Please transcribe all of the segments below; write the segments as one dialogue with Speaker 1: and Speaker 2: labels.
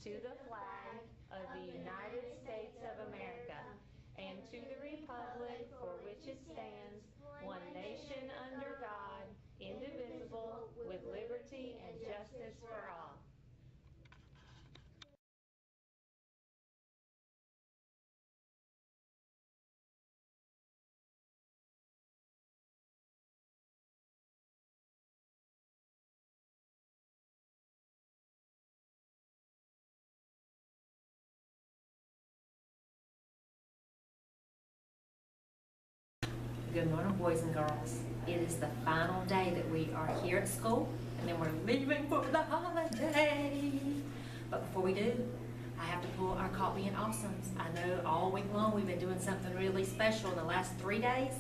Speaker 1: to the flag of the United States of America and to the republic for which it stands, one nation under God, indivisible, with liberty and justice for all.
Speaker 2: Good morning, boys and girls. It is the final day that we are here at school, and then we're leaving for the holiday. But before we do, I have to pull our Caught Being Awesomes. I know all week long we've been doing something really special. In the last 3 days,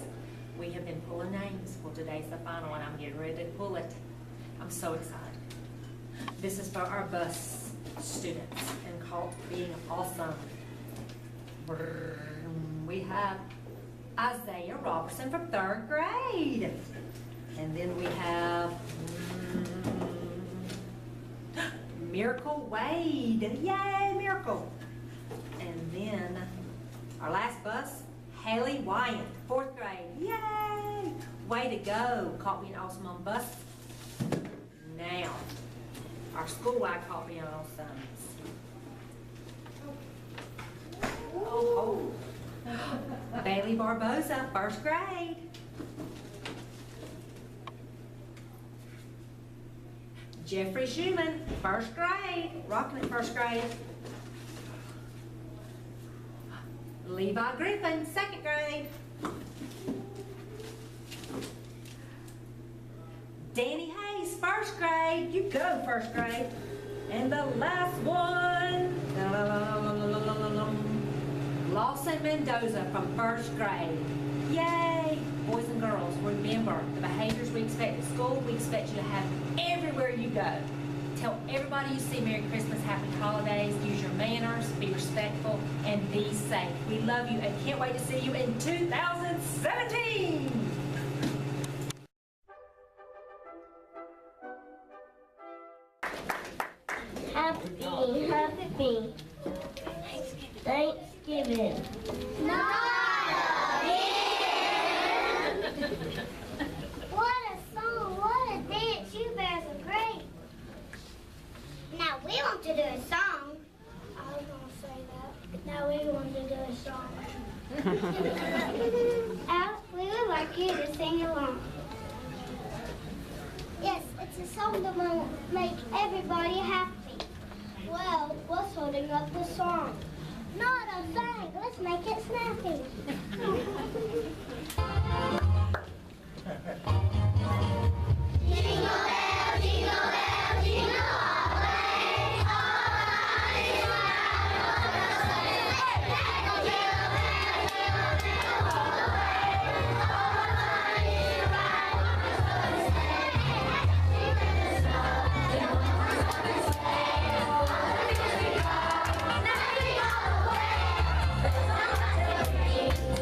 Speaker 2: we have been pulling names. Well, today's the final, and I'm getting ready to pull it. I'm so excited. This is for our bus students and Caught Being Awesome. We have Isaiah Robertson from 3rd grade. And then we have Miracle Wade. Yay, Miracle. And then our last bus, Haley Wyant, 4th grade. Yay. Way to go. Caught Being Awesome on bus. Now, our school-wide Caught Being Awesomes. Oh. Bailey Barboza, 1st grade. Jeffrey Schumann, 1st grade, rocking it 1st grade. Levi Griffin, 2nd grade. Danny Hayes, 1st grade. You go, 1st grade. And the last one, Lawson Mendoza from 1st grade. Yay! Boys and girls, remember the behaviors we expect at school, we expect you to have everywhere you go. Tell everybody you see Merry Christmas, Happy Holidays, use your manners, be respectful, and be safe. We love you and can't wait to see you in 2017!
Speaker 3: Happy Thanksgiving. Not again! What a song, what a dance, you bears are great. Now we want to do a song. I was going to say that. Now we want to do a song. Alex, we would like you to sing along. Yes, it's a song that will make everybody happy. Well, what's holding up the song? Not a thing. Let's make it snappy. Jingle bell, jingle bell, jingle all the way. All riding around on the sleigh. Jingle bell, jingle bell, all the way. All riding around on the sleigh. Jingle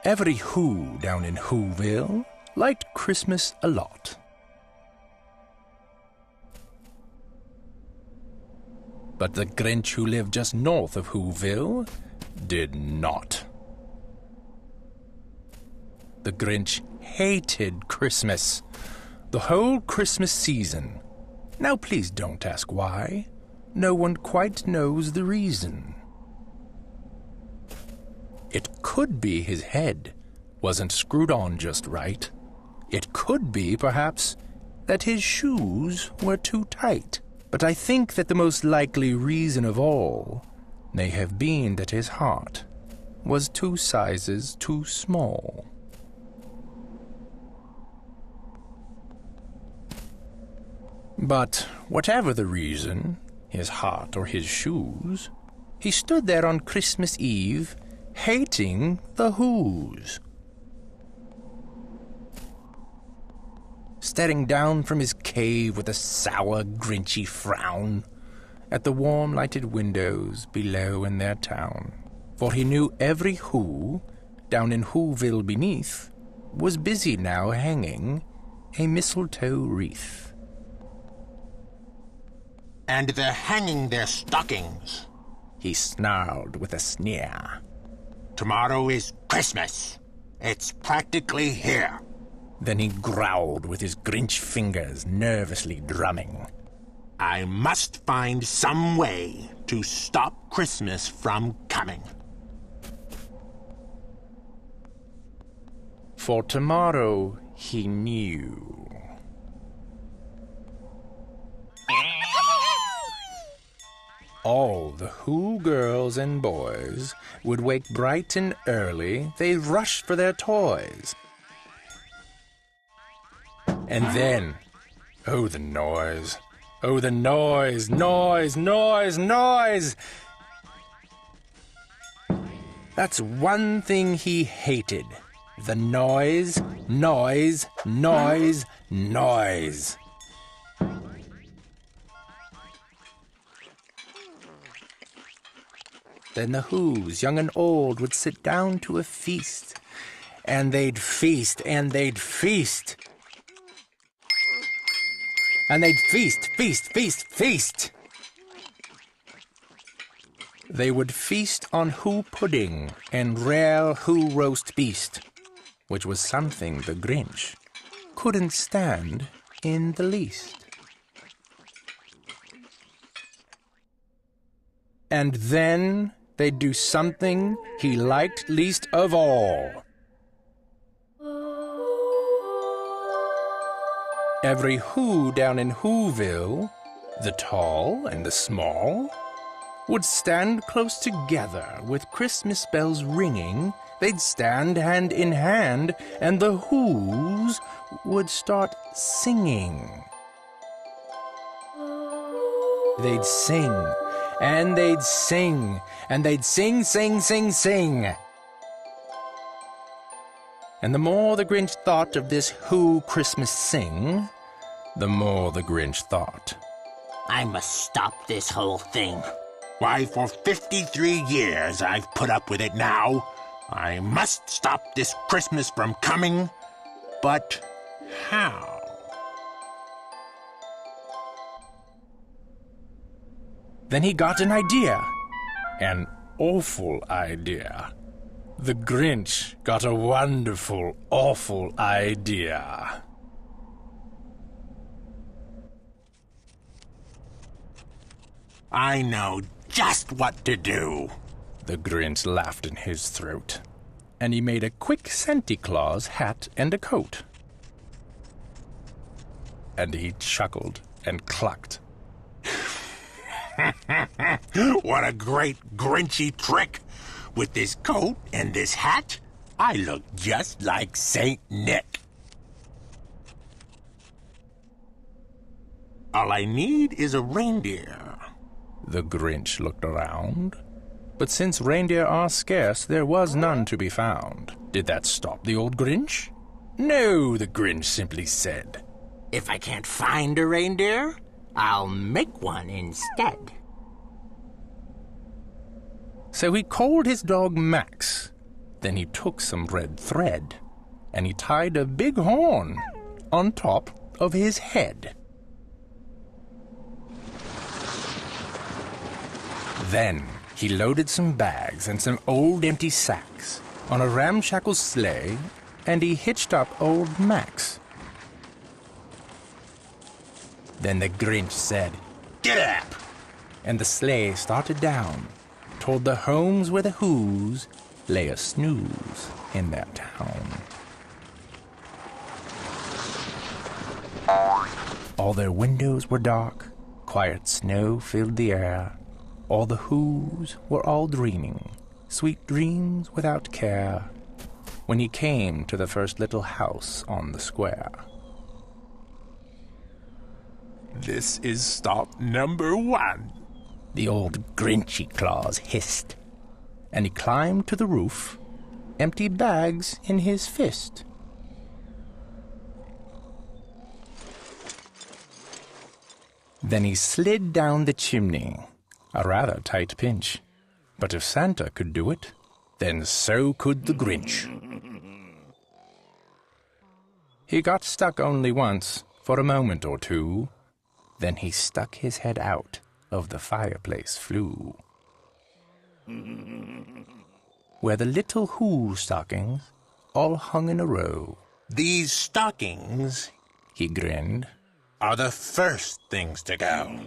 Speaker 4: Every Who down in Whoville liked Christmas a lot. But the Grinch who lived just north of Whoville did not. The Grinch hated Christmas, the whole Christmas season. Now please don't ask why. No one quite knows the reason. It could be his head wasn't screwed on just right. It could be, perhaps, that his shoes were too tight. But I think that the most likely reason of all may have been that his heart was 2 sizes too small. But whatever the reason, his heart or his shoes, he stood there on Christmas Eve, hating the Whos. Staring down from his cave with a sour, grinchy frown at the warm lighted windows below in their town. For he knew every Who, down in Whoville beneath, was busy now hanging a mistletoe wreath.
Speaker 5: And they're hanging their stockings.
Speaker 4: He snarled with a sneer.
Speaker 5: Tomorrow is Christmas. It's practically here.
Speaker 4: Then he growled with his Grinch fingers nervously drumming.
Speaker 5: I must find some way to stop Christmas from coming.
Speaker 4: For tomorrow, he knew. All the Who girls and boys would wake bright and early. They'd rush for their toys. And then, oh, the noise. Oh, the noise, noise, noise, noise. That's one thing he hated. The noise, noise, noise, noise. Then the Whos, young and old, would sit down to a feast. And they'd feast, and they'd feast. And they'd feast, feast, feast, feast. They would feast on Who pudding and rare Who roast beast, which was something the Grinch couldn't stand in the least. And then they'd do something he liked least of all. Every Who down in Whoville, the tall and the small, would stand close together with Christmas bells ringing. They'd stand hand in hand, and the Whos would start singing. They'd sing, and they'd sing, and they'd sing, sing, sing, sing. And the more the Grinch thought of this Who Christmas sing, the more the Grinch thought.
Speaker 5: I must stop this whole thing. Why, for 53 years I've put up with it now. I must stop this Christmas from coming. But how?
Speaker 4: Then he got an idea. An awful idea. The Grinch got a wonderful, awful idea.
Speaker 5: I know just what to do.
Speaker 4: The Grinch laughed in his throat, and he made a quick Santa Claus hat and a coat. And he chuckled and clucked.
Speaker 5: What a great Grinchy trick! With this coat and this hat, I look just like Saint Nick. All I need is a reindeer.
Speaker 4: The Grinch looked around, but since reindeer are scarce, there was none to be found. Did that stop the old Grinch? No, the Grinch simply said,
Speaker 5: If I can't find a reindeer, I'll make one instead.
Speaker 4: So he called his dog Max Then he took some red thread, and he tied a big horn on top of his head. Then he loaded some bags and some old empty sacks on a ramshackle sleigh, and he hitched up old Max. Then the Grinch said,
Speaker 5: Get up!
Speaker 4: and the sleigh started down toward the homes where the Who's lay a snooze in their town. All their windows were dark, quiet snow filled the air. All the Who's were all dreaming, sweet dreams without care, when he came to the first little house on the square.
Speaker 5: This is stop number 1.
Speaker 4: The old Grinchy Claus hissed, and he climbed to the roof, empty bags in his fist. Then he slid down the chimney, a rather tight pinch. But if Santa could do it, then so could the Grinch. He got stuck only once, for a moment or two. Then he stuck his head out of the fireplace flue, where the little Who stockings all hung in a row.
Speaker 5: These stockings
Speaker 4: He grinned.
Speaker 5: are the first things to go.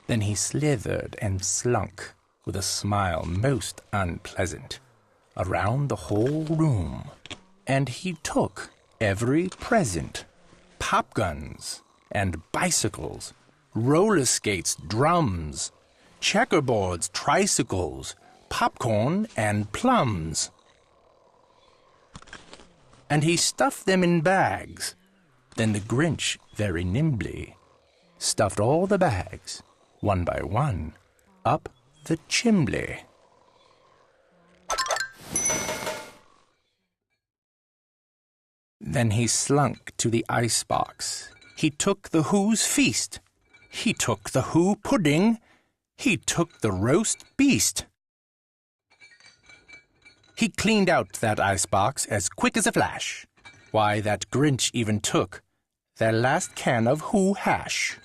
Speaker 4: Then he slithered and slunk, with a smile most unpleasant, around the whole room. And he took every present: pop guns and bicycles, roller skates, drums, checkerboards, tricycles, popcorn and plums. And he stuffed them in bags. Then the Grinch, very nimbly, stuffed all the bags, one by one, up the chimbley. Then he slunk to the icebox. He took the Who's feast. He took the Who pudding. He took the roast beast. He cleaned out that icebox as quick as a flash. Why, that Grinch even took their last can of Who hash.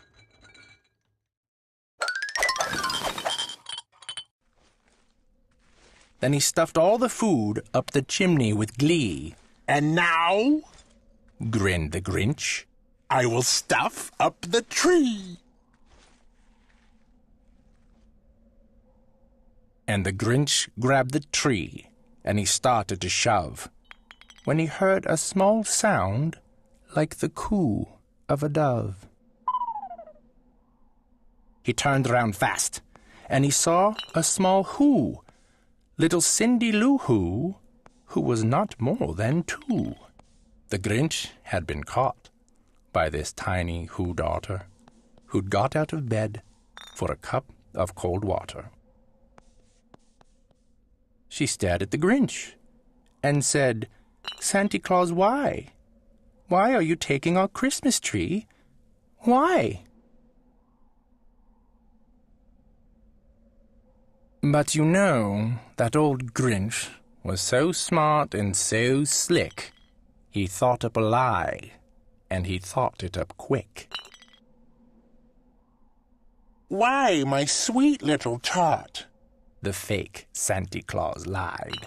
Speaker 4: Then he stuffed all the food up the chimney with glee.
Speaker 5: And now
Speaker 4: Grinned the Grinch.
Speaker 5: I will stuff up the tree.
Speaker 4: And the Grinch grabbed the tree, and he started to shove, when he heard a small sound like the coo of a dove. He turned around fast, and he saw a small Who, little Cindy Lou Who was not more than 2. The Grinch had been caught by this tiny Who daughter, who'd got out of bed for a cup of cold water. She stared at the Grinch and said, "Santa Claus, why? Why are you taking our Christmas tree? Why?" But you know, that old Grinch was so smart and so slick, he thought up a lie, and he thought it up quick.
Speaker 5: Why, my sweet little tot,
Speaker 4: The fake Santa Claus lied.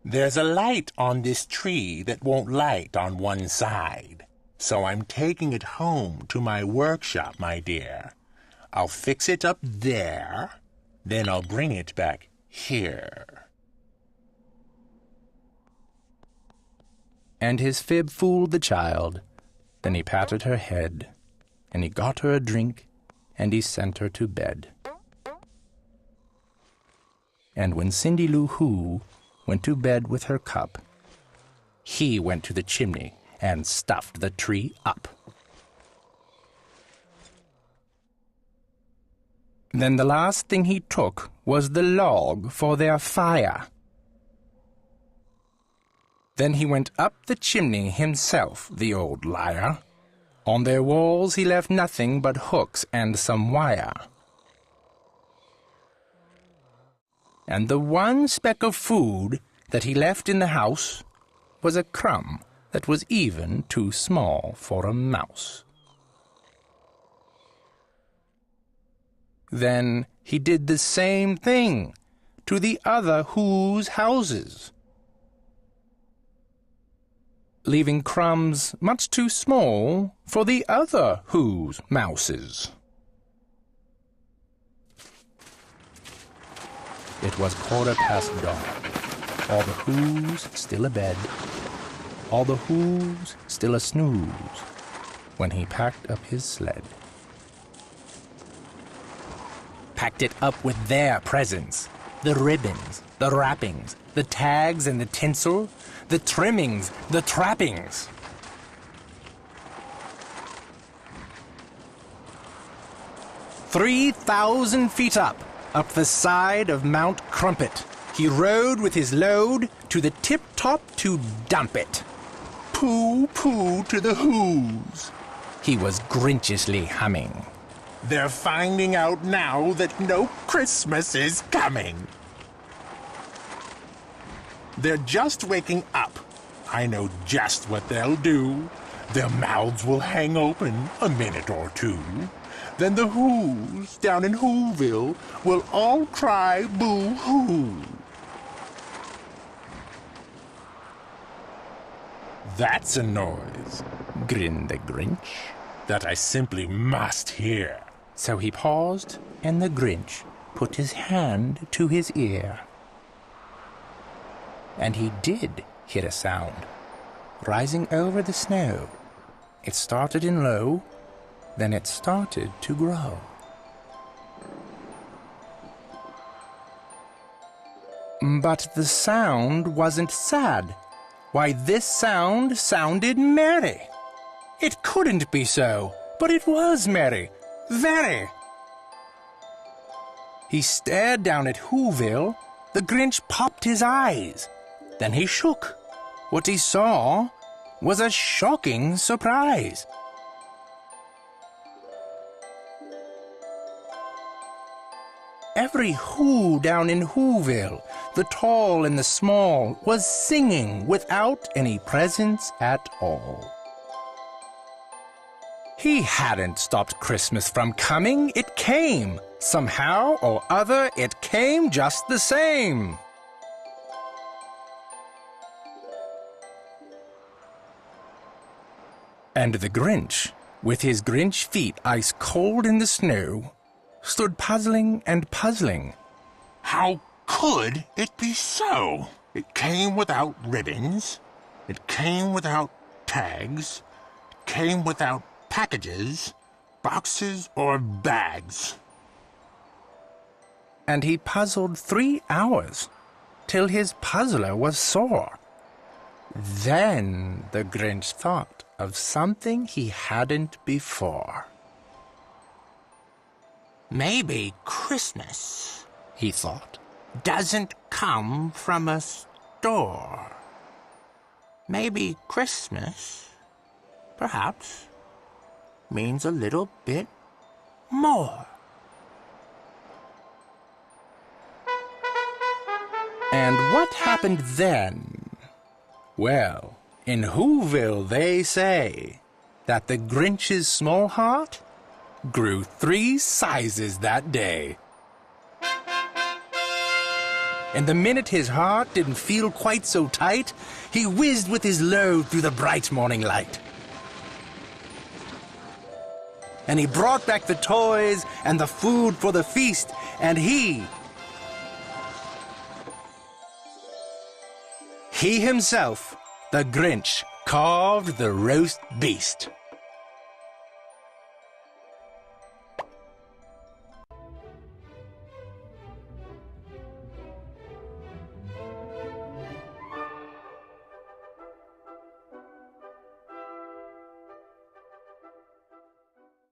Speaker 5: there's a light on this tree that won't light on one side. So I'm taking it home to my workshop, my dear. I'll fix it up there, then I'll bring it back here.
Speaker 4: And his fib fooled the child. Then he patted her head, and he got her a drink, and he sent her to bed. And when Cindy Lou Who went to bed with her cup, he went to the chimney and stuffed the tree up. Then the last thing he took was the log for their fire. Then he went up the chimney himself, the old liar, On their walls he left nothing but hooks and some wire. And the one speck of food that he left in the house was a crumb that was even too small for a mouse. Then he did the same thing to the other Who's houses, leaving crumbs much too small for the other Who's mouses. It was 1:15 dawn. All the Who's still abed, all the Who's still a snooze, when he packed up his sled. Packed it up with their presents, the ribbons, the wrappings, the tags and the tinsel, the trimmings, the trappings. "3,000 feet up the side of Mount Crumpet, he rode with his load to the tip-top to dump it. Pooh, pooh to the Who's," he was grinchishly humming.
Speaker 5: They're finding out now that no Christmas is coming. They're just waking up. I know just what they'll do. Their mouths will hang open a minute or two. Then the Who's down in Whoville will all cry boo-hoo. That's a noise, grinned the Grinch, that I simply must hear. So he paused, and the Grinch put his hand to his ear.
Speaker 4: And he did hear a sound, rising over the snow. It started in low, then it started to grow. But the sound wasn't sad. Why, this sound sounded merry. It couldn't be so, but it was merry, very. He stared down at Whoville. The Grinch popped his eyes. Then he shook. What he saw was a shocking surprise. Every Who down in Whoville, the tall and the small, was singing without any presents at all. He hadn't stopped Christmas from coming. It came. Somehow or other, it came just the same. And the Grinch, with his Grinch feet ice cold in the snow, stood puzzling and puzzling.
Speaker 5: How could it be so? It came without ribbons. It came without tags. It came without packages, boxes, or bags.
Speaker 4: And he puzzled 3 hours, till his puzzler was sore. Then the Grinch thought of something he hadn't before.
Speaker 5: Maybe Christmas,
Speaker 4: He thought.
Speaker 5: doesn't come from a store. Maybe Christmas, perhaps, means a little bit more.
Speaker 4: And what happened then? Well, in Whoville they say that the Grinch's small heart grew 3 sizes that day. And the minute his heart didn't feel quite so tight, he whizzed with his load through the bright morning light. And he brought back the toys and the food for the feast, and he himself, the Grinch, carved the roast beast.